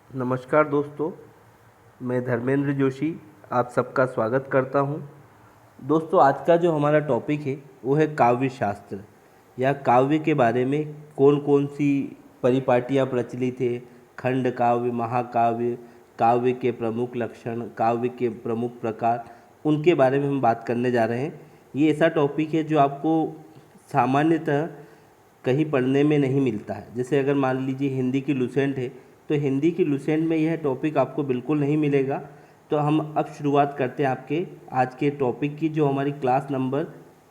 नमस्कार दोस्तों, मैं धर्मेंद्र जोशी आप सबका स्वागत करता हूं। दोस्तों, आज का जो हमारा टॉपिक है वो है काव्य शास्त्र या काव्य के बारे में कौन कौन सी परिपाटियाँ प्रचलित है, खंड काव्य, महाकाव्य, काव्य के प्रमुख लक्षण, काव्य के प्रमुख प्रकार, उनके बारे में हम बात करने जा रहे हैं। ये ऐसा टॉपिक है जो आपको सामान्यतः कहीं पढ़ने में नहीं मिलता है। जैसे अगर मान लीजिए हिंदी की लुसेंट है तो हिंदी की लुसेंट में यह टॉपिक आपको बिल्कुल नहीं मिलेगा। तो हम अब शुरुआत करते हैं आपके आज के टॉपिक की, जो हमारी क्लास नंबर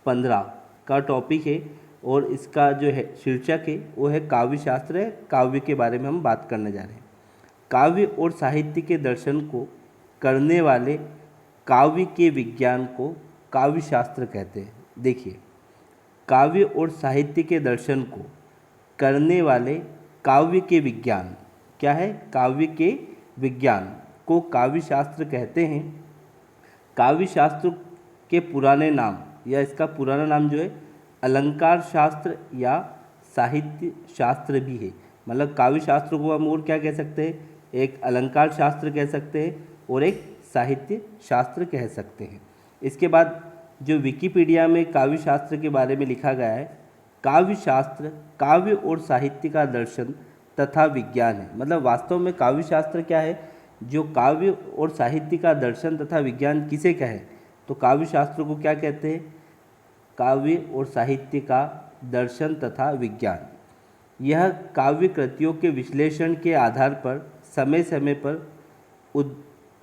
15 का टॉपिक है और इसका जो है शीर्षक है वो है काव्य शास्त्र है। काव्य के बारे में हम बात करने जा रहे हैं। काव्य और साहित्य के दर्शन को करने वाले काव्य के विज्ञान को काव्य शास्त्र कहते हैं। देखिए, काव्य और साहित्य के दर्शन को करने वाले काव्य के विज्ञान क्या है? काव्य के विज्ञान को काव्य शास्त्र कहते हैं। काव्य शास्त्र के पुराने नाम या इसका पुराना नाम जो है अलंकार शास्त्र या साहित्य शास्त्र भी है। मतलब काव्य शास्त्र को हम और क्या कह सकते हैं? एक अलंकार शास्त्र कह सकते हैं और एक साहित्य शास्त्र कह सकते हैं। इसके बाद जो विकिपीडिया में काव्य शास्त्र के बारे में लिखा गया है, काव्य शास्त्र काव्य और साहित्य का दर्शन तथा विज्ञान है। मतलब वास्तव में काव्य शास्त्र क्या है? जो काव्य और साहित्य का दर्शन तथा विज्ञान किसे कहे तो काव्य शास्त्र को क्या कहते हैं? काव्य और साहित्य का दर्शन तथा विज्ञान। यह काव्य कृतियों के विश्लेषण के आधार पर समय समय पर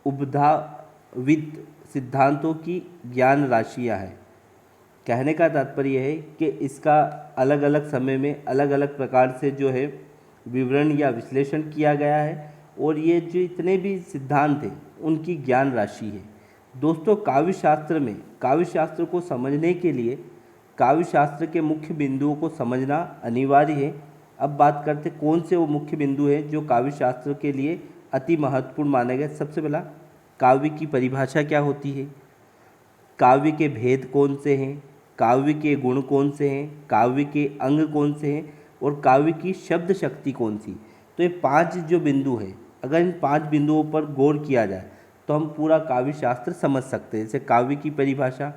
उद्भावित सिद्धांतों की ज्ञान राशियाँ हैं। कहने का तात्पर्य है कि इसका अलग अलग समय में अलग अलग प्रकार से जो है विवरण या विश्लेषण किया गया है और ये जो इतने भी सिद्धांत हैं उनकी ज्ञान राशि है। दोस्तों, काव्य शास्त्र में काव्य शास्त्र को समझने के लिए काव्य शास्त्र के मुख्य बिंदुओं को समझना अनिवार्य है। अब बात करते कौन से वो मुख्य बिंदु हैं जो काव्य शास्त्र के लिए अति महत्वपूर्ण माने गए। सबसे पहला, काव्य की परिभाषा क्या होती है, काव्य के भेद कौन से हैं, काव्य के गुण कौन से हैं, काव्य के अंग कौन से हैं और काव्य की शब्द शक्ति कौन सी। तो ये 5 जो बिंदु हैं, अगर इन 5 बिंदुओं पर गौर किया जाए तो हम पूरा काव्य शास्त्र समझ सकते हैं। जैसे काव्य की परिभाषा,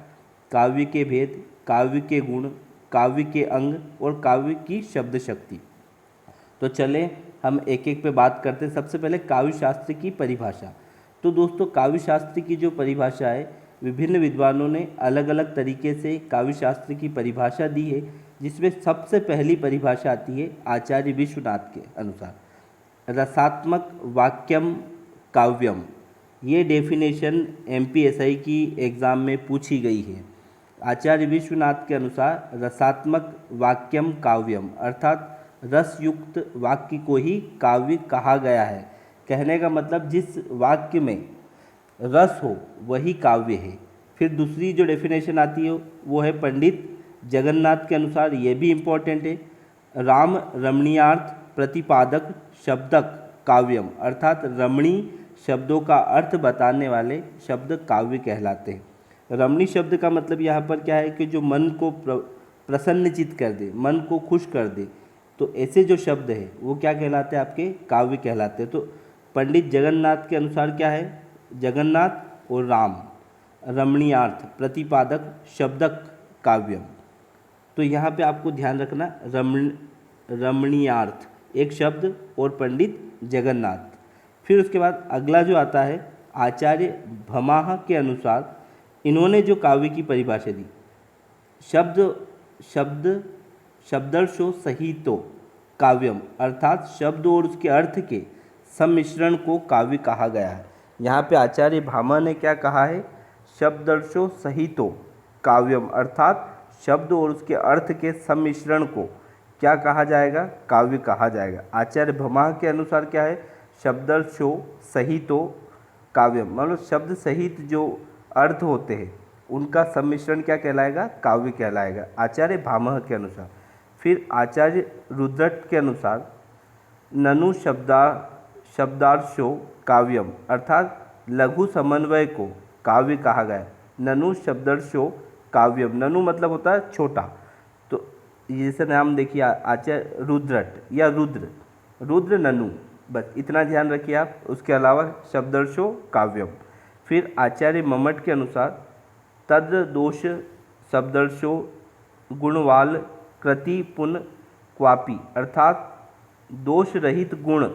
काव्य के भेद, काव्य के गुण, काव्य के अंग और काव्य की शब्द शक्ति। तो चलें हम एक एक पे बात करते हैं। सबसे पहले काव्य शास्त्र की परिभाषा। तो दोस्तों, काव्य शास्त्र की जो परिभाषा है, विभिन्न विद्वानों ने अलग अलग तरीके से काव्य शास्त्र की परिभाषा दी है, जिसमें सबसे पहली परिभाषा आती है आचार्य विश्वनाथ के अनुसार, रसात्मक वाक्यम काव्यम। ये डेफिनेशन एमपीएसआई की एग्ज़ाम में पूछी गई है। आचार्य विश्वनाथ के अनुसार रसात्मक वाक्यम काव्यम अर्थात रसयुक्त वाक्य को ही काव्य कहा गया है। कहने का मतलब जिस वाक्य में रस हो वही काव्य है। फिर दूसरी जो डेफिनेशन आती है वो है पंडित जगन्नाथ के अनुसार, ये भी इम्पोर्टेंट है, राम रमणीयार्थ प्रतिपादक शब्दक काव्यम अर्थात रमणी शब्दों का अर्थ बताने वाले शब्द काव्य कहलाते हैं। रमणी शब्द का मतलब यहाँ पर क्या है कि जो मन को प्रसन्नचित कर दे, मन को खुश कर दे, तो ऐसे जो शब्द है वो क्या कहलाते हैं? आपके काव्य कहलाते हैं। तो पंडित जगन्नाथ के अनुसार क्या है? जगन्नाथ और राम रमणीयार्थ प्रतिपादक शब्दक काव्यम। तो यहाँ पे आपको ध्यान रखना, रमणीयार्थ एक शब्द और पंडित जगन्नाथ। फिर उसके बाद अगला जो आता है आचार्य भमाह के अनुसार, इन्होंने जो काव्य की परिभाषा दी, शब्दर्शो सहितो काव्यम अर्थात शब्द और उसके अर्थ के सम्मिश्रण को काव्य कहा गया है। यहाँ पे आचार्य भामा ने क्या कहा है? शब्दर्शो सहितो काव्यम अर्थात शब्द और उसके अर्थ के सम्मिश्रण को क्या कहा जाएगा? काव्य कहा जाएगा। आचार्य भमा के अनुसार क्या है? शब्दर्शो सहितो काव्यम मतलब शब्द सहित जो अर्थ होते हैं उनका सम्मिश्रण क्या कहलाएगा? काव्य कहलाएगा, आचार्य भामह के अनुसार। फिर आचार्य रुद्रट के अनुसार ननु शब्दार्शो काव्यम अर्थात लघु समन्वय को काव्य कहा गया। ननु शब्दार्शो काव्यम, ननु मतलब होता है छोटा। तो जैसे नाम देखिए आचार्य रुद्रट या रुद्र ननु, बस इतना ध्यान रखिए आप। उसके अलावा शब्दर्षो काव्यम। फिर आचार्य मम्मट के अनुसार तद दोष शब्दर्षो गुणवाल कृति पुन क्वापि, अर्थात दोष रहित गुण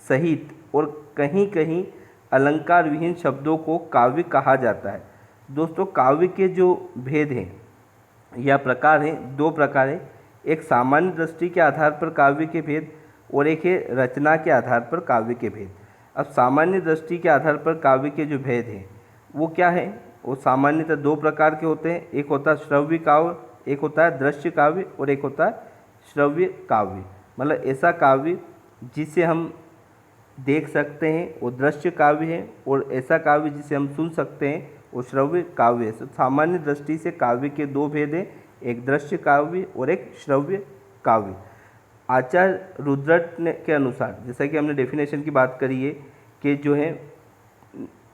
सहित और कहीं कहीं अलंकार विहीन शब्दों को काव्य कहा जाता है। दोस्तों काव्य के जो भेद हैं या प्रकार हैं, दो प्रकार हैं। एक सामान्य दृष्टि के आधार पर काव्य के भेद और एक है रचना के आधार पर काव्य के भेद। अब सामान्य दृष्टि के आधार पर काव्य के जो भेद हैं वो क्या है? वो सामान्यतः दो प्रकार के होते हैं। एक होता है श्रव्य काव्य, एक होता है दृश्य काव्य और एक होता है श्रव्य काव्य। मतलब ऐसा काव्य जिसे हम देख सकते हैं वो दृश्य काव्य है, और ऐसा काव्य जिसे हम सुन सकते हैं वो श्रव्य काव्य है। सामान्य दृष्टि से काव्य के दो भेद हैं, एक दृश्य काव्य और एक श्रव्य काव्य। आचार्य रुद्रट के अनुसार, जैसा कि हमने डेफिनेशन की बात करी है कि जो है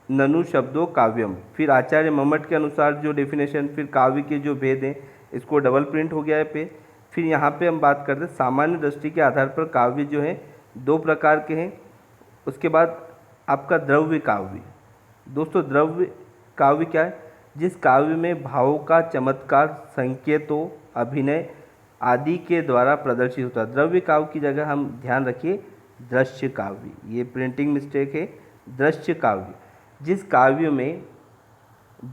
ननु शब्दों काव्यम, फिर आचार्य मम्मट के अनुसार जो डेफिनेशन, फिर काव्य के जो भेद हैं, इसको डबल प्रिंट हो गया है पे। फिर यहाँ पे हम बात करते हैं सामान्य दृष्टि के आधार पर काव्य जो है दो प्रकार के हैं। उसके बाद आपका द्रव्य काव्य। दोस्तों द्रव्य काव्य क्या है? जिस काव्य में भावों का चमत्कार, संकेतों, अभिनय आदि के द्वारा प्रदर्शित होता है। द्रव्य काव्य की जगह हम ध्यान रखिए दृश्य काव्य, ये प्रिंटिंग मिस्टेक है। दृश्य काव्य जिस काव्य में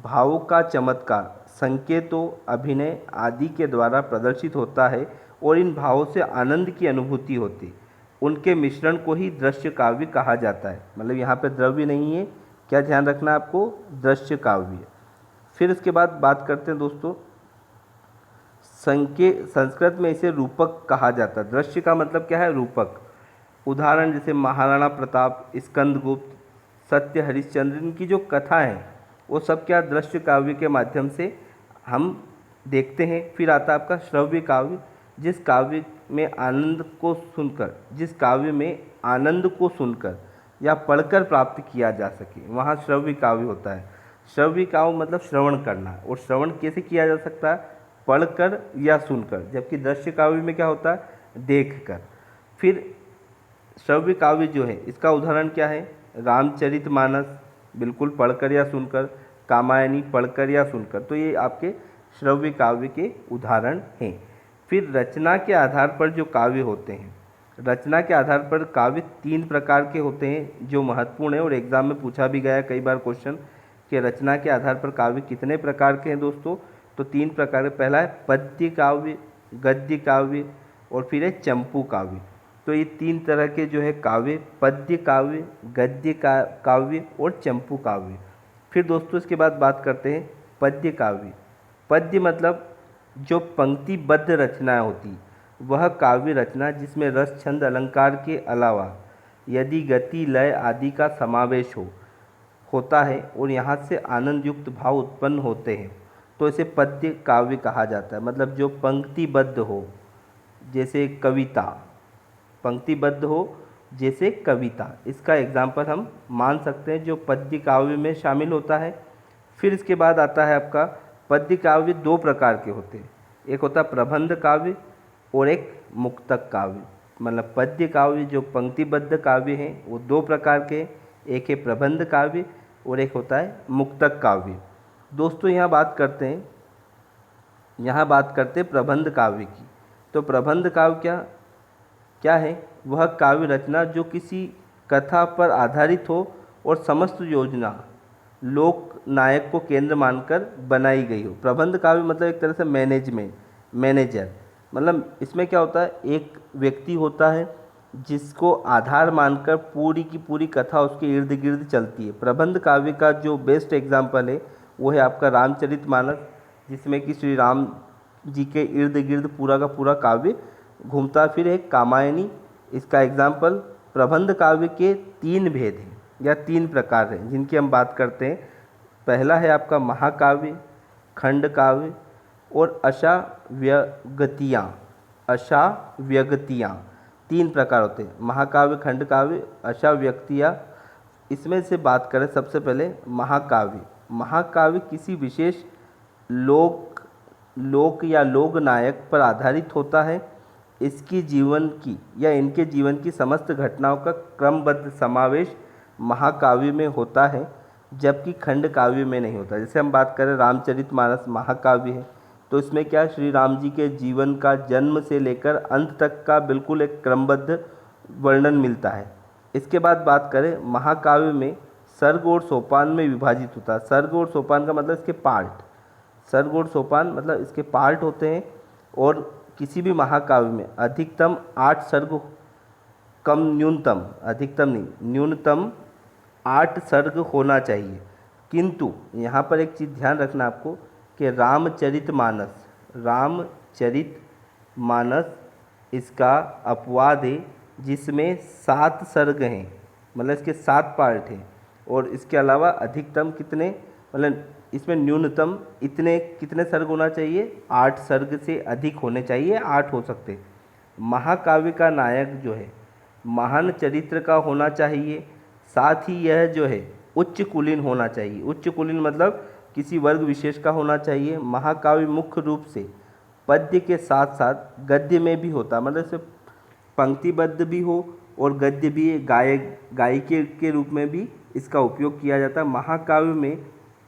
भावों का चमत्कार, संकेतों, अभिनय आदि के द्वारा प्रदर्शित होता है और इन भावों से आनंद की अनुभूति होती है, उनके मिश्रण को ही दृश्य काव्य कहा जाता है। मतलब यहाँ पे द्रव्य नहीं है, क्या ध्यान रखना है आपको? दृश्य काव्य। फिर इसके बाद बात करते हैं दोस्तों संस्कृत में इसे रूपक कहा जाता है। दृश्य का मतलब क्या है? रूपक। उदाहरण जैसे महाराणा प्रताप, स्कंदगुप्त, सत्य हरिश्चंद्र, इनकी जो कथा है वो सब क्या दृश्य काव्य के माध्यम से हम देखते हैं। फिर आता है आपका श्रव्य काव्य, जिस काव्य में आनंद को सुनकर या पढ़कर प्राप्त किया जा सके, वहाँ श्रव्य काव्य होता है। श्रव्य काव्य मतलब श्रवण करना, और श्रवण कैसे किया जा सकता है? पढ़कर या सुनकर। जबकि दृश्य काव्य में क्या होता है? देखकर। फिर श्रव्य काव्य जो है इसका उदाहरण क्या है? रामचरितमानस बिल्कुल पढ़कर या सुनकर, कामायनी पढ़कर या सुनकर। तो ये आपके श्रव्य काव्य के उदाहरण हैं। फिर रचना के आधार पर जो काव्य होते हैं, रचना के आधार पर काव्य तीन प्रकार के होते हैं जो महत्वपूर्ण है और एग्जाम में पूछा भी गया है कई बार क्वेश्चन कि रचना के आधार पर काव्य कितने प्रकार के हैं दोस्तों? तो तीन प्रकार। पहला है पद्य काव्य, गद्य काव्य और फिर है चंपू काव्य। तो ये तीन तरह के जो है काव्य, पद्य काव्य, गद्य काव्य और चंपू काव्य। फिर दोस्तों इसके बाद बात करते हैं पद्य काव्य। पद्य मतलब जो पंक्तिबद्ध रचनाएं होती, वह काव्य रचना जिसमें रस, छंद, अलंकार के अलावा यदि गति, लय आदि का समावेश होता है और यहाँ से आनंद युक्त भाव उत्पन्न होते हैं, तो इसे पद्य काव्य कहा जाता है। मतलब जो पंक्तिबद्ध हो, जैसे कविता, पंक्तिबद्ध हो जैसे कविता, इसका एग्जाम्पल हम मान सकते हैं जो पद्य काव्य में शामिल होता है। फिर इसके बाद आता है आपका पद्य काव्य दो प्रकार के होते हैं, एक होता है प्रबंध काव्य और एक मुक्तक काव्य। मतलब पद्य काव्य जो पंक्तिबद्ध काव्य हैं वो दो प्रकार के, एक है प्रबंध काव्य और एक होता है मुक्तक काव्य। दोस्तों यहाँ बात करते हैं प्रबंध काव्य की। तो प्रबंध काव्य क्या है? वह काव्य रचना जो किसी कथा पर आधारित हो और समस्त योजना लोक नायक को केंद्र मानकर बनाई गई हो। प्रबंध काव्य मतलब एक तरह से मैनेजर। मतलब इसमें क्या होता है? एक व्यक्ति होता है जिसको आधार मानकर पूरी की पूरी कथा उसके इर्द गिर्द चलती है। प्रबंध काव्य का जो बेस्ट एग्जाम्पल है वो है आपका रामचरितमानस, जिसमें कि श्री राम जी के इर्द गिर्द पूरा का पूरा काव्य घूमता। फिर एक कामायनी, इसका एग्जाम्पल। प्रबंध काव्य के तीन भेद हैं या तीन प्रकार हैं जिनकी हम बात करते हैं। पहला है आपका महाकाव्य, खंड काव्य और अशाव्यगतियाँ। तीन प्रकार होते हैं, महाकाव्य, खंड काव्य, अशाव्यक्तियाँ। इसमें से बात करें सबसे पहले महाकाव्य। महाकाव्य किसी विशेष लोक या लोक नायक पर आधारित होता है। इसकी जीवन की या इनके जीवन की समस्त घटनाओं का क्रमबद्ध समावेश महाकाव्य में होता है, जबकि खंड काव्य में नहीं होता। जैसे हम बात करें रामचरितमानस महाकाव्य है, तो इसमें क्या श्री राम जी के जीवन का जन्म से लेकर अंत तक का बिल्कुल एक क्रमबद्ध वर्णन मिलता है। इसके बाद बात करें महाकाव्य में सर्ग और सोपान में विभाजित होता है। सर्ग और सोपान का मतलब इसके पार्ट, सर्ग और सोपान मतलब इसके पार्ट होते हैं। और किसी भी महाकाव्य में अधिकतम 8 सर्ग, कम न्यूनतम, अधिकतम नहीं न्यूनतम 8 सर्ग होना चाहिए। किंतु यहाँ पर एक चीज़ ध्यान रखना आपको कि रामचरितमानस इसका अपवाद है, जिसमें 7 सर्ग हैं, मतलब इसके 7 पार्ट हैं। और इसके अलावा अधिकतम कितने, मतलब इसमें न्यूनतम इतने कितने सर्ग होना चाहिए, 8 सर्ग से अधिक होने चाहिए, 8 हो सकते। महाकाव्य का नायक जो है महान चरित्र का होना चाहिए, साथ ही यह जो है उच्च कुलीन होना चाहिए। उच्च कुलीन मतलब किसी वर्ग विशेष का होना चाहिए। महाकाव्य मुख्य रूप से पद्य के साथ साथ गद्य में भी होता, मतलब इसे पंक्तिबद्ध भी हो और गद्य भी, गायिके के रूप में भी इसका उपयोग किया जाता है। महाकाव्य में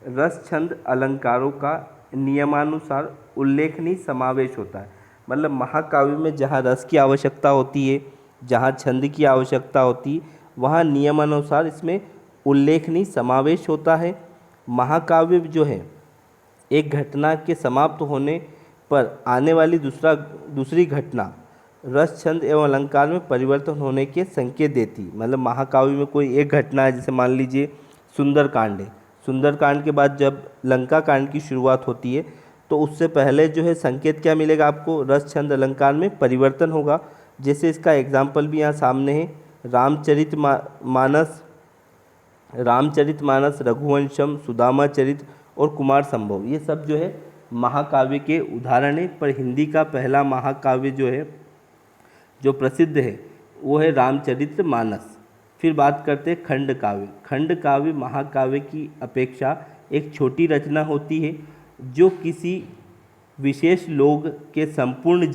रस छंद अलंकारों का नियमानुसार उल्लेखनीय समावेश होता है। मतलब महाकाव्य में जहाँ रस की आवश्यकता होती है, जहाँ छंद की आवश्यकता होती है, वहाँ नियमानुसार इसमें उल्लेखनीय समावेश होता है। महाकाव्य जो है एक घटना के समाप्त होने पर आने वाली दूसरी घटना रस छंद एवं अलंकार में परिवर्तन होने के संकेत देती। मतलब महाकाव्य में कोई एक घटना है, जैसे मान लीजिए सुंदरकांड है, सुंदरकांड के बाद जब लंका कांड की शुरुआत होती है, तो उससे पहले जो है संकेत क्या मिलेगा आपको, रस छंद अलंकार में परिवर्तन होगा। जैसे इसका एग्जाम्पल भी यहाँ सामने है, रामचरितमानस, रघुवंशम, सुदामा चरित और कुमार संभव, ये सब जो है महाकाव्य के उदाहरण है। पर हिंदी का पहला महाकाव्य जो है, जो प्रसिद्ध है, वो है रामचरितमानस। फिर बात करते हैं खंड काव्य। खंड काव्य महाकाव्य की अपेक्षा एक छोटी रचना होती है, जो किसी विशेष लोग के संपूर्ण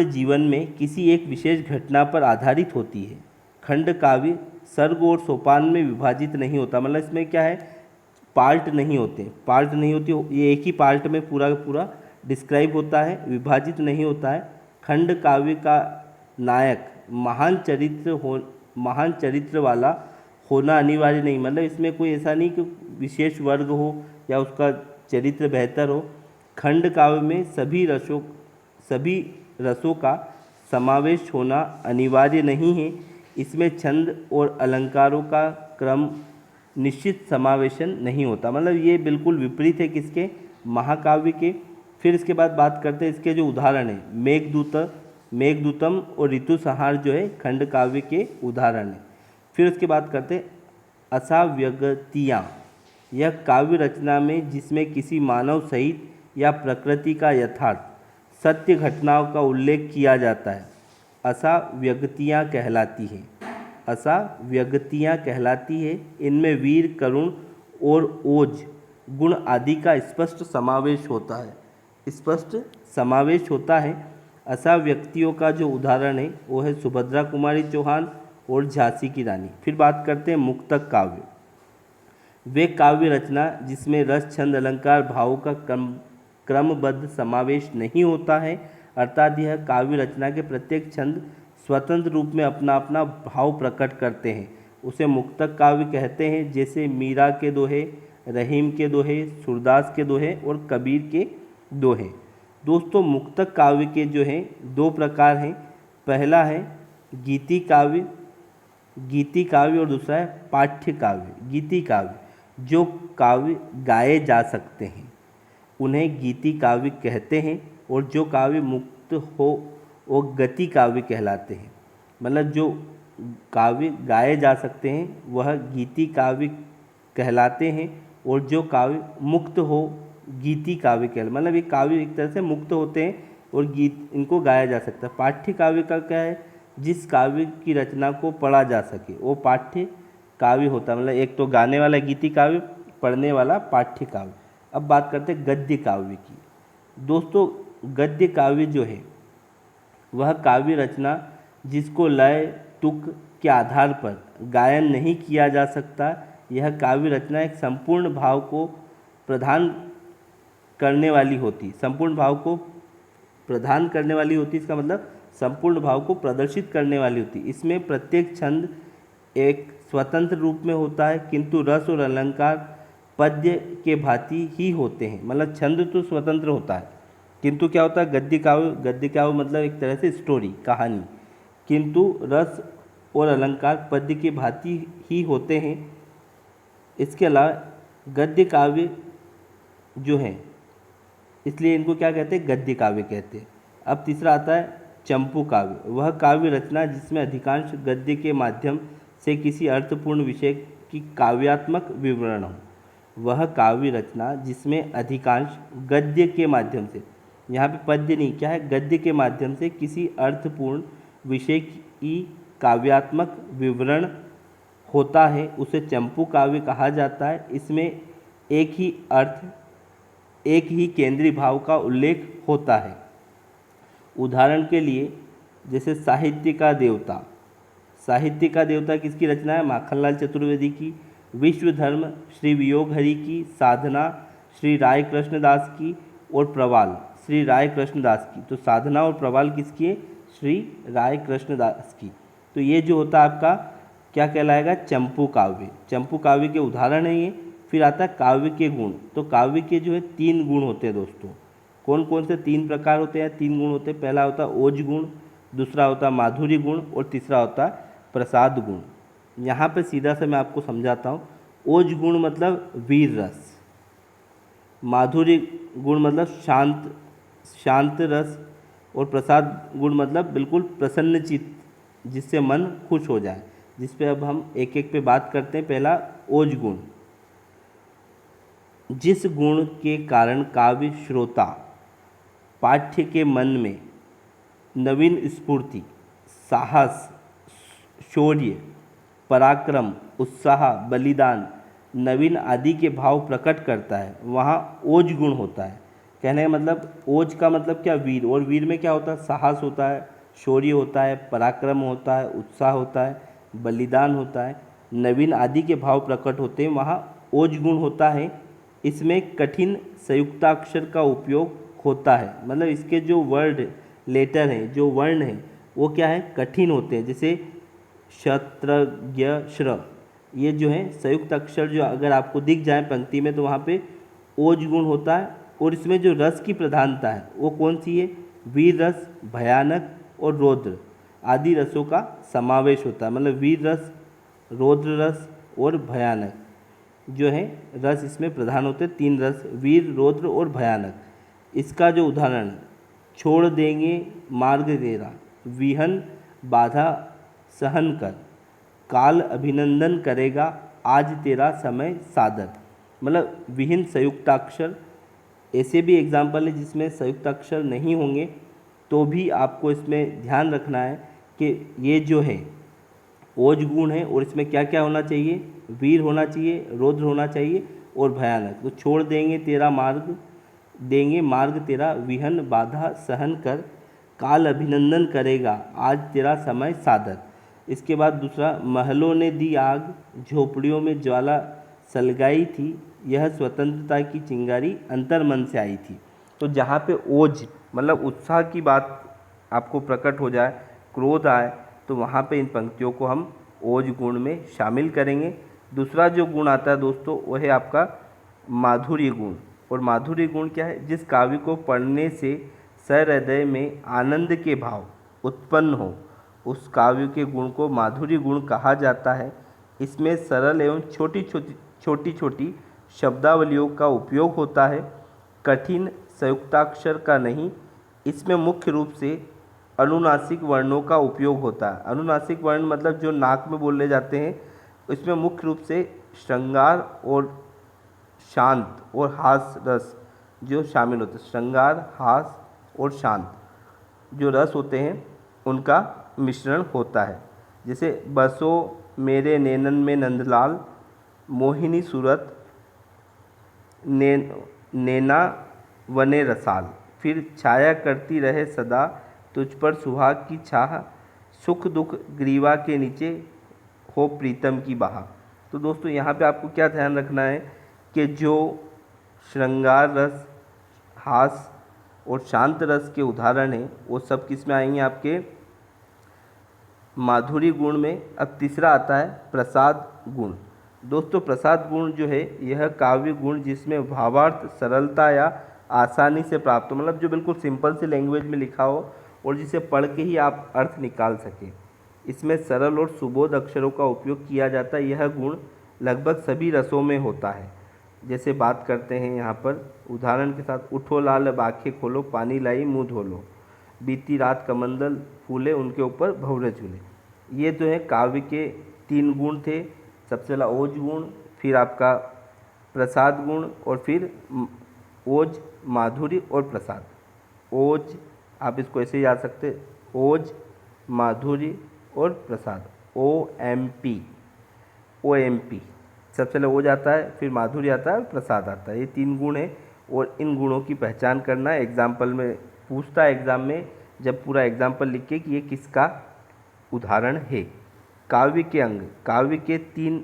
जीवन में किसी एक विशेष घटना पर आधारित होती है। खंड काव्य सर्ग और सोपान में विभाजित नहीं होता, मतलब इसमें क्या है, पार्ट नहीं होते, ये एक ही पार्ट में पूरा का पूरा डिस्क्राइब होता है, विभाजित नहीं होता है। खंड काव्य का नायक महान चरित्र वाला होना अनिवार्य नहीं, मतलब इसमें कोई ऐसा नहीं कि विशेष वर्ग हो या उसका चरित्र बेहतर हो। खंड काव्य में सभी रसों का समावेश होना अनिवार्य नहीं है। इसमें छंद और अलंकारों का क्रम निश्चित समावेशन नहीं होता, मतलब ये बिल्कुल विपरीत है किसके, महाकाव्य के। फिर इसके बाद बात करते हैं इसके जो उदाहरण है, मेघदूतम और ऋतुसंहार जो है खंड काव्य के उदाहरण है। फिर उसके बाद करते हैं असाव्यगतियाँ, यह काव्य रचना में जिसमें किसी मानव सहित या प्रकृति का यथार्थ सत्य घटनाओं का उल्लेख किया जाता है, असाव्यगतियाँ कहलाती है। इनमें वीर, करुण और ओज गुण आदि का स्पष्ट समावेश होता है। असाव्यक्तियों का जो उदाहरण है वो है सुभद्रा कुमारी चौहान और झांसी की रानी। फिर बात करते हैं मुक्तक काव्य। वे काव्य रचना जिसमें रस, छंद, अलंकार, भावों का क्रमबद्ध समावेश नहीं होता है, अर्थात यह काव्य रचना के प्रत्येक छंद स्वतंत्र रूप में अपना अपना भाव प्रकट करते हैं, उसे मुक्तक काव्य कहते हैं। जैसे मीरा के दोहे, रहीम के दोहे, सूरदास के दोहे और कबीर के दोहे। दोस्तों, मुक्तक काव्य के जो हैं 2 प्रकार हैं। पहला है गीति काव्य और दूसरा है पाठ्य काव्य। गीति काव्य जो काव्य गाए जा सकते हैं उन्हें गीति काव्य कहते हैं, और जो काव्य मुक्त हो वो गति काव्य कहलाते हैं। मतलब जो काव्य गाए जा सकते हैं वह गीति काव्य कहलाते हैं, और जो काव्य मुक्त हो गीति काव्य कहलाते, मतलब ये काव्य एक तरह से मुक्त होते हैं और गीत इनको गाया जा सकता है। पाठ्य काव्य का क्या है, जिस काव्य की रचना को पढ़ा जा सके वो पाठ्य काव्य होता है। मतलब एक तो गाने वाला गीति काव्य, पढ़ने वाला पाठ्य काव्य। अब बात करते हैं गद्य काव्य की। दोस्तों, गद्य काव्य जो है वह काव्य रचना जिसको लय तुक के आधार पर गायन नहीं किया जा सकता। यह काव्य रचना एक संपूर्ण भाव को प्रदान करने वाली होती, संपूर्ण भाव को प्रदान करने वाली होती, इसका मतलब संपूर्ण भाव को प्रदर्शित करने वाली होती। इसमें प्रत्येक छंद एक स्वतंत्र रूप में होता है, किंतु रस और अलंकार पद्य के भांति ही होते हैं। मतलब छंद तो स्वतंत्र होता है, किंतु क्या होता है गद्य काव्य मतलब एक तरह से स्टोरी, कहानी, किंतु रस और अलंकार पद्य के भांति ही होते हैं। इसके अलावा गद्य काव्य जो है, इसलिए इनको क्या कहते हैं, गद्य काव्य कहते हैं। अब तीसरा आता है चंपू काव्य। वह काव्य रचना जिसमें अधिकांश गद्य के माध्यम से किसी अर्थपूर्ण विषय की काव्यात्मक विवरण हो। वह काव्य रचना जिसमें अधिकांश गद्य के माध्यम से, यहाँ पे पद्य नहीं, क्या है, गद्य के माध्यम से किसी अर्थपूर्ण विषय की काव्यात्मक विवरण होता है, उसे चंपू काव्य कहा जाता है। इसमें एक ही अर्थ, एक ही केंद्रीय भाव का उल्लेख होता है। उदाहरण के लिए जैसे साहित्य का देवता किसकी रचना है, माखनलाल चतुर्वेदी की। विश्व धर्म श्री वियोग हरि की। साधना श्री राय कृष्णदास की। और प्रवाल श्री राय कृष्णदास की। तो साधना और प्रवाल किसकी है, श्री राय कृष्णदास की। तो ये जो होता है आपका क्या कहलाएगा, चंपू काव्य। चंपू काव्य के उदाहरण है ये। फिर आता है काव्य के गुण। तो काव्य के जो है 3 गुण होते हैं दोस्तों। कौन कौन से 3 प्रकार होते हैं, 3 गुण होते हैं। पहला होता है ओज गुण, दूसरा होता है माधुर्य गुण और तीसरा होता है प्रसाद गुण। यहाँ पे सीधा से मैं आपको समझाता हूँ। ओज गुण मतलब वीर रस, माधुर्य गुण मतलब शांत रस और प्रसाद गुण मतलब बिल्कुल प्रसन्न चित्त, जिससे मन खुश हो जाए। जिस पे अब हम एक एक पे बात करते हैं। पहला ओज गुण, जिस गुण के कारण काव्य श्रोता पाठ्य के मन में नवीन स्फूर्ति, साहस, शौर्य, पराक्रम, उत्साह, बलिदान, नवीन आदि के भाव प्रकट करता है, वहाँ ओज गुण होता है। कहने का मतलब, ओज का मतलब क्या, वीर। और वीर में क्या होता है, साहस होता है, शौर्य होता है, पराक्रम होता है, उत्साह होता है, बलिदान होता है, नवीन आदि के भाव प्रकट होते हैं, वहाँ ओज गुण होता है। इसमें कठिन संयुक्ताक्षर का उपयोग होता है। मतलब इसके जो वर्ड लेटर हैं, जो वर्ण हैं, वो क्या है, कठिन होते हैं। जैसे क्षत्रज्ञ श्र, ये जो है संयुक्त अक्षर जो अगर आपको दिख जाए पंक्ति में तो वहाँ पे ओज गुण होता है। और इसमें जो रस की प्रधानता है वो कौन सी है, वीर रस, भयानक और रौद्र आदि रसों का समावेश होता है। मतलब वीर रस, रौद्र रस और भयानक जो है रस इसमें प्रधान होते हैं। 3 रस, वीर, रौद्र और भयानक। इसका जो उदाहरण, छोड़ देंगे मार्ग तेरा, विहन बाधा सहन कर, काल अभिनंदन करेगा, आज तेरा समय सादर। मतलब विहीन संयुक्ताक्षर, ऐसे भी एग्जाम्पल है जिसमें संयुक्ताक्षर नहीं होंगे, तो भी आपको इसमें ध्यान रखना है कि ये जो है ओज गुण है और इसमें क्या क्या होना चाहिए, वीर होना चाहिए, रौद्र होना चाहिए और भयानक। तो छोड़ देंगे तेरा मार्ग, देंगे मार्ग तेरा, विहन बाधा सहन कर, काल अभिनंदन करेगा, आज तेरा समय सादर। इसके बाद दूसरा, महलों ने दी आग, झोपड़ियों में ज्वाला सलगाई थी, यह स्वतंत्रता की चिंगारी अंतर मन से आई थी। तो जहाँ पे ओज मतलब उत्साह की बात आपको प्रकट हो जाए, क्रोध आए, तो वहाँ पे इन पंक्तियों को हम ओज गुण में शामिल करेंगे। दूसरा जो गुण आता है दोस्तों वह है आपका माधुर्य गुण। और माधुर्य गुण क्या है, जिस काव्य को पढ़ने से सहृदय में आनंद के भाव उत्पन्न हो, उस काव्य के गुण को माधुर्य गुण कहा जाता है। इसमें सरल एवं छोटी छोटी शब्दावलियों का उपयोग होता है, कठिन संयुक्ताक्षर का नहीं। इसमें मुख्य रूप से अनुनासिक वर्णों का उपयोग होता है। अनुनासिक वर्ण मतलब जो नाक में बोले जाते हैं, इसमें मुख्य रूप से श्रृंगार और शांत और हास रस जो शामिल होते हैं। श्रृंगार, हास और शांत जो रस होते हैं उनका मिश्रण होता है। जैसे बसो मेरे नैनन में नंदलाल, मोहिनी सूरत नैना वने रसाल। फिर छाया करती रहे सदा तुझ पर सुहाग की छाह, सुख दुख ग्रीवा के नीचे हो प्रीतम की बहा। तो दोस्तों यहाँ पे आपको क्या ध्यान रखना है कि जो श्रृंगार रस, हास और शांत रस के उदाहरण हैं वो सब किस में आएंगे, आपके माधुरी गुण में। अब तीसरा आता है प्रसाद गुण। दोस्तों प्रसाद गुण जो है यह काव्य गुण जिसमें भावार्थ सरलता या आसानी से प्राप्त हो, मतलब जो बिल्कुल सिंपल सी लैंग्वेज में लिखा हो और जिसे पढ़ के ही आप अर्थ निकाल सकें। इसमें सरल और सुबोध अक्षरों का उपयोग किया जाता है। यह गुण लगभग सभी रसों में होता है। जैसे बात करते हैं यहाँ पर उदाहरण के साथ, उठो लाल अब आँखें खोलो, पानी लाई मुँह धो लो, बीती रात कमंडल फूले उनके ऊपर भंवरे झूले। ये जो है काव्य के 3 गुण थे। सबसे पहला ओज गुण, फिर आपका प्रसाद गुण और फिर ओज, माधुरी और प्रसाद। ओज आप इसको ऐसे याद सकते, ओज, माधुरी और प्रसाद, OMP। सबसे पहले ओज आता है, फिर माधुरी आता है और प्रसाद आता है। ये 3 गुण हैं और इन गुणों की पहचान करना है। एग्जाम्पल में पूछता है एग्जाम में, जब पूरा एग्जाम्पल लिख के कि ये किसका उदाहरण है। काव्य के अंग, काव्य के 3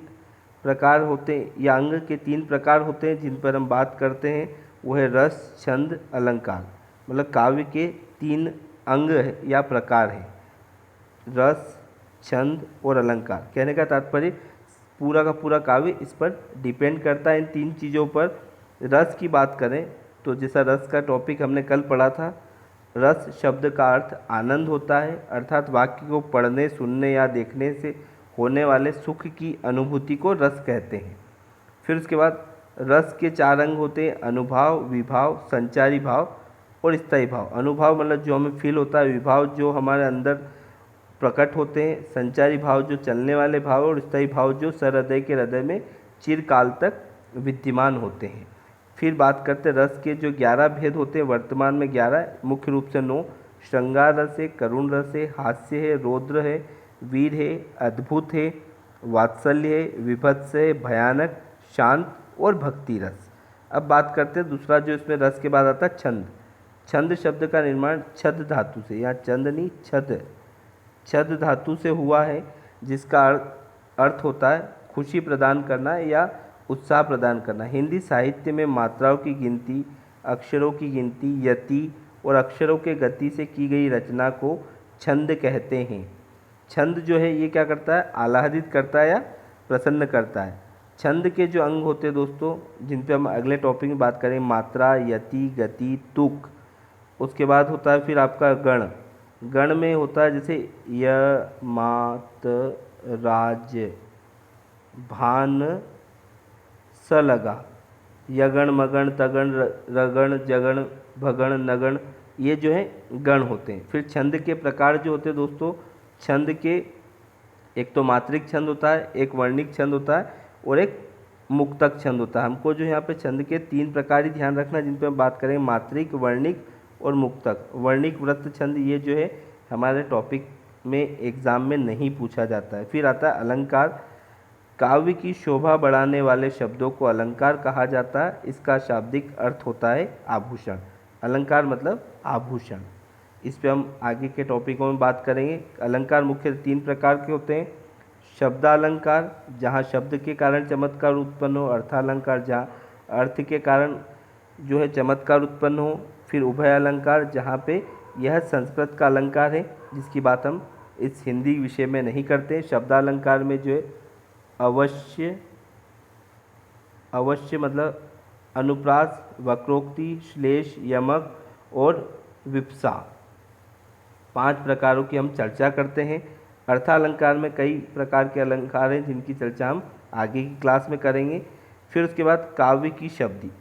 प्रकार होते हैं या अंग के 3 प्रकार होते हैं जिन पर हम बात करते हैं। वो है रस, छंद, अलंकार। मतलब काव्य के 3 अंग या प्रकार हैं, रस, छंद और अलंकार। कहने का तात्पर्य पूरा का पूरा काव्य इस पर डिपेंड करता है, इन 3 चीज़ों पर। रस की बात करें तो जैसा रस का टॉपिक हमने कल पढ़ा था, रस शब्द का अर्थ आनंद होता है, अर्थात वाक्य को पढ़ने, सुनने या देखने से होने वाले सुख की अनुभूति को रस कहते हैं। फिर उसके बाद रस के 4 अंग होते हैं, अनुभाव, विभाव, संचारी भाव और स्थायी भाव। अनुभाव मतलब जो हमें फील होता है, विभाव जो हमारे अंदर प्रकट होते हैं, संचारी भाव जो चलने वाले भाव और स्थायी भाव जो सहृदय के हृदय में चिरकाल तक विद्यमान होते हैं। फिर बात करते हैं रस के जो 11 भेद होते हैं, वर्तमान में 11, मुख्य रूप से 9। श्रृंगार रस है, करुण रस है, हास्य है, रौद्र है, वीर है, अद्भुत है, वात्सल्य है, विभत्स है, भयानक, शांत और भक्ति रस। अब बात करते हैं दूसरा जो इसमें रस के बाद आता है छंद। छंद शब्द का निर्माण छद धातु से, यहाँ चंद नहीं छद, छद धातु से हुआ है, जिसका अर्थ होता है खुशी प्रदान करना या उत्साह प्रदान करना। हिंदी साहित्य में मात्राओं की गिनती, अक्षरों की गिनती, यति और अक्षरों के गति से की गई रचना को छंद कहते हैं। छंद जो है ये क्या करता है, आह्लादित करता है या प्रसन्न करता है। छंद के जो अंग होते हैं दोस्तों, जिन पे हम अगले टॉपिक में बात करें, मात्रा, यति, गति, तुक। उसके बाद होता है फिर आपका गण। गण में होता है जैसे य, मात, राज, भान, स लगा, यगण, मगण, तगण, रगण, जगण, भगण, नगण, ये जो है गण होते हैं। फिर छंद के प्रकार जो होते हैं दोस्तों, छंद के एक तो मात्रिक छंद होता है, एक वर्णिक छंद होता है और एक मुक्तक छंद होता है। हमको जो यहाँ पे छंद के 3 प्रकार ही ध्यान रखना, जिन पे हम बात करेंगे, मात्रिक, वर्णिक और मुक्तक। वर्णिक वृत्त छंद ये जो है हमारे टॉपिक में एग्ज़ाम में नहीं पूछा जाता है। फिर आता है अलंकार। काव्य की शोभा बढ़ाने वाले शब्दों को अलंकार कहा जाता है। इसका शाब्दिक अर्थ होता है आभूषण। अलंकार मतलब आभूषण। इस पे हम आगे के टॉपिकों में बात करेंगे। अलंकार मुख्य 3 प्रकार के होते हैं। शब्दालंकार, जहाँ शब्द के कारण चमत्कार उत्पन्न हो। अर्थालंकार, जहाँ अर्थ के कारण जो है चमत्कार उत्पन्न हो। फिर उभय अलंकार, जहाँ पे यह संस्कृत का अलंकार है, जिसकी बात हम इस हिंदी विषय में नहीं करते। शब्दालंकार में जो है अवश्य मतलब अनुप्रास, वक्रोक्ति, श्लेष, यमक और विप्सा, 5 प्रकारों की हम चर्चा करते हैं। अर्थालंकार में कई प्रकार के अलंकार हैं जिनकी चर्चा हम आगे की क्लास में करेंगे। फिर उसके बाद काव्य की शब्दी,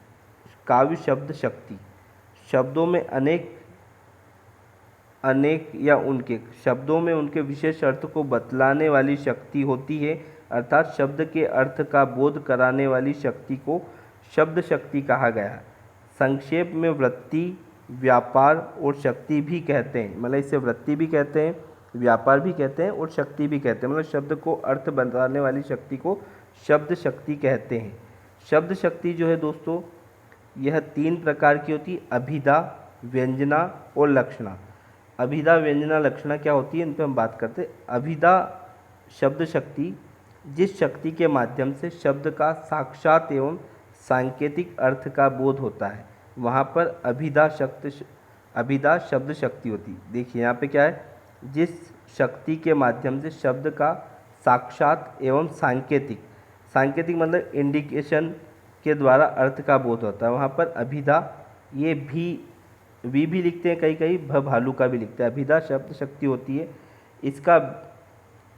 काव्य शब्द शक्ति। शब्दों में अनेक या उनके शब्दों में उनके विशेष अर्थ को बतलाने वाली शक्ति होती है, अर्थात शब्द के अर्थ का बोध कराने वाली शक्ति को शब्द शक्ति कहा गया है। संक्षेप में वृत्ति, व्यापार और शक्ति भी कहते हैं। मतलब इसे वृत्ति भी कहते हैं, व्यापार भी कहते हैं और शक्ति भी कहते हैं। मतलब शब्द को अर्थ बताने वाली शक्ति को शब्द शक्ति कहते हैं। शब्द शक्ति जो है दोस्तों, यह 3 प्रकार की होती है। अभिधा, व्यंजना और लक्षणा। अभिधा, व्यंजना, लक्षणा क्या होती है, इन पर हम बात करते हैं। अभिधा शब्द शक्ति, जिस शक्ति के माध्यम से शब्द का साक्षात एवं सांकेतिक अर्थ का बोध होता है, वहाँ पर अभिधा शब्द शक्ति होती है। देखिए यहाँ पे क्या है, जिस शक्ति के माध्यम से शब्द का साक्षात एवं सांकेतिक, सांकेतिक मतलब इंडिकेशन के द्वारा अर्थ का बोध होता है, वहाँ पर अभिधा, ये भी लिखते हैं, कई कई भालू का भी लिखते हैं। अभिधा शब्द शक्ति होती है। इसका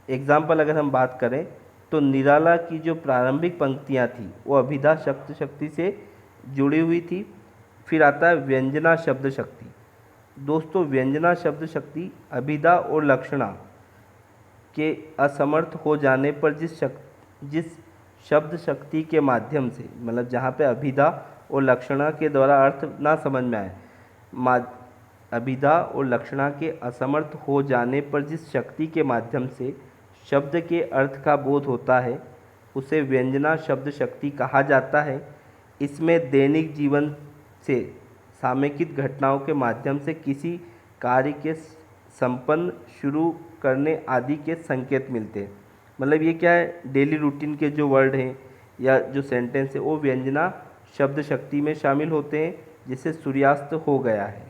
एग्जाम्पल अगर हम बात करें तो निराला की जो प्रारंभिक पंक्तियाँ थी वो अभिधा शब्द शक्ति से जुड़ी हुई थी। फिर आता है व्यंजना शब्द शक्ति। दोस्तों, व्यंजना शब्द शक्ति अभिधा और लक्षणा के असमर्थ हो जाने पर जिस शब्द शक्ति के माध्यम से, मतलब जहाँ पे अभिधा और लक्षणा के द्वारा अर्थ ना समझ में आए, अभिधा और लक्षणा के असमर्थ हो जाने पर जिस शक्ति के माध्यम से शब्द के अर्थ का बोध होता है, उसे व्यंजना शब्द शक्ति कहा जाता है। इसमें दैनिक जीवन से सामयिक घटनाओं के माध्यम से किसी कार्य के संपन्न शुरू करने आदि के संकेत मिलते हैं। मतलब ये क्या है, डेली रूटीन के जो वर्ड हैं या जो सेंटेंस है वो व्यंजना शब्द शक्ति में शामिल होते हैं, जिससे सूर्यास्त हो गया है।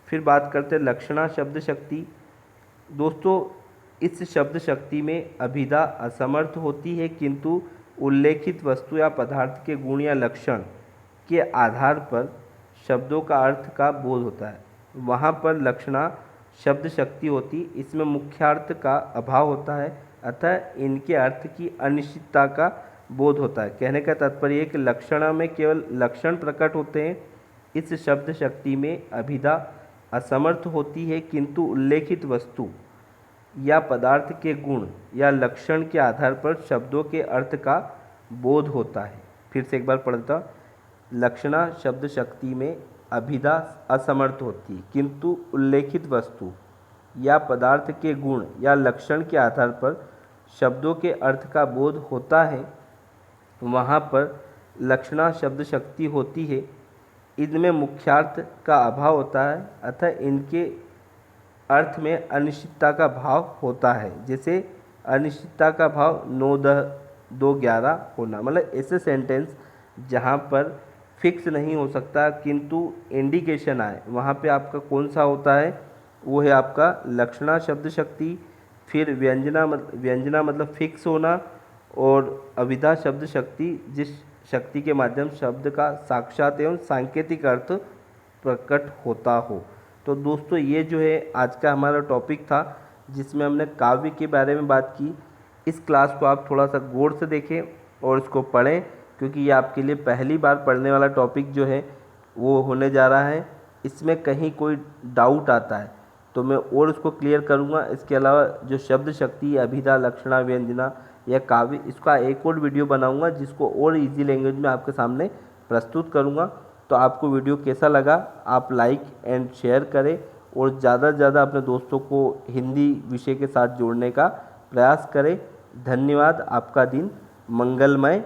फिर बात करते हैं लक्षणा शब्द शक्ति। दोस्तों, इस शब्द शक्ति में अभिधा असमर्थ होती है, किंतु उल्लेखित वस्तु या पदार्थ के गुण या लक्षण के आधार पर शब्दों का अर्थ का बोध होता है। वहाँ पर लक्षणा शब्द शक्ति होती, इसमें मुख्यार्थ का अभाव होता है, अतः इनके अर्थ की अनिश्चितता का बोध होता है। कहने का तात्पर्य है कि लक्षणा में केवल लक्षण प्रकट होते हैं। इस शब्द शक्ति में अभिधा असमर्थ होती है, किंतु उल्लेखित वस्तु या पदार्थ के गुण या लक्षण के आधार पर शब्दों के अर्थ का बोध होता है। फिर से एक बार पढ़ता, लक्षणा शब्द शक्ति में अभिधा असमर्थ होती है, किंतु उल्लेखित वस्तु या पदार्थ के गुण या लक्षण के आधार पर शब्दों के अर्थ का बोध होता है। वहाँ पर लक्षणा शब्द शक्ति होती है, इनमें मुख्यार्थ का अभाव होता है, अतः इनके अर्थ में अनिश्चितता का भाव होता है। जैसे अनिश्चितता का भाव 9, 10, 2, 11 होना, मतलब ऐसे सेंटेंस जहाँ पर फिक्स नहीं हो सकता किंतु इंडिकेशन आए, वहाँ पे आपका कौन सा होता है, वो है आपका लक्षणा शब्द शक्ति। फिर व्यंजना मतलब फिक्स होना, और अभिधा शब्द शक्ति जिस शक्ति के माध्यम शब्द का साक्षात एवं सांकेतिक अर्थ प्रकट होता हो। तो दोस्तों, ये जो है आज का हमारा टॉपिक था, जिसमें हमने काव्य के बारे में बात की। इस क्लास को आप थोड़ा सा गौर से देखें और इसको पढ़ें, क्योंकि ये आपके लिए पहली बार पढ़ने वाला टॉपिक जो है वो होने जा रहा है। इसमें कहीं कोई डाउट आता है तो मैं और उसको क्लियर करूँगा। इसके अलावा जो शब्द शक्ति, अभिधा, लक्षणा, व्यंजना या काव्य, इसका एक और वीडियो बनाऊंगा जिसको और इजी लैंग्वेज में आपके सामने प्रस्तुत करूंगा। तो आपको वीडियो कैसा लगा, आप लाइक एंड शेयर करें और ज़्यादा से ज़्यादा अपने दोस्तों को हिंदी विषय के साथ जोड़ने का प्रयास करें। धन्यवाद। आपका दिन मंगलमय